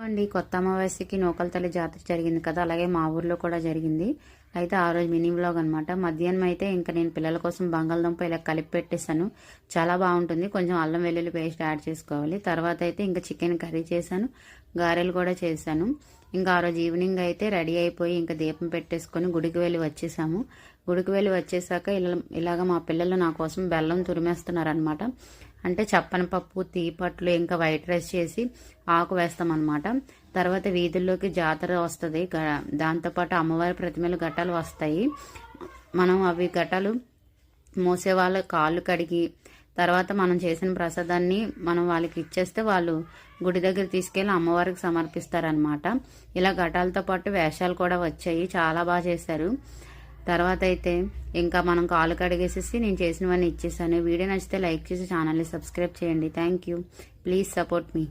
అండి కొత్త అమావాస్యకి నూకల తల్లి జాతర జరిగింది కదా, అలాగే మా ఊర్లో కూడా జరిగింది. అయితే ఆ రోజు మినీ వ్లాగ్ అనమాట. మధ్యాహ్నం అయితే ఇంకా నేను పిల్లల కోసం బంగాళదుంప ఇలా కలిపి పెట్టేశాను. చాలా బాగుంటుంది. కొంచెం అల్లం వెల్లుల్లి పేస్ట్ యాడ్ చేసుకోవాలి. తర్వాత అయితే ఇంకా చికెన్ కర్రీ చేశాను, గారెలు కూడా చేశాను. ఇంకా ఆ రోజు ఈవినింగ్ అయితే రెడీ అయిపోయి ఇంకా దీపం పెట్టేసుకొని గుడికి వెళ్ళి వచ్చేసాము. గుడికి వెళ్ళి వచ్చేసాక ఇలాగ మా పిల్లలు నా కోసం బెల్లం తురిమేస్తున్నారు అనమాట. అంటే చప్పని పప్పు, తీపట్లు, ఇంకా వైట్ రైస్ చేసి ఆకు వేస్తామన్నమాట. తర్వాత వీధుల్లోకి జాతర వస్తుంది. దాంతోపాటు అమ్మవారి ప్రతిమలు ఘటాలు వస్తాయి. మనం అవి ఘటాలు మోసే వాళ్ళ కాళ్ళు కడిగి తర్వాత మనం చేసిన ప్రసాదాన్ని మనం వాళ్ళకి ఇచ్చేస్తే వాళ్ళు గుడి దగ్గర తీసుకెళ్ళి అమ్మవారికి సమర్పిస్తారనమాట. ఇలా ఘటాలతో పాటు వేషాలు కూడా వచ్చాయి, చాలా బాగా చేశారు. తర్వాత అయితే ఇంకా మనం కాలు కడిగేసేసి నేను చేసినవన్నీ ఇచ్చేసాను. వీడియో నచ్చితే లైక్ చేసి ఛానల్ని సబ్స్క్రైబ్ చేయండి. Thank you. Please support me.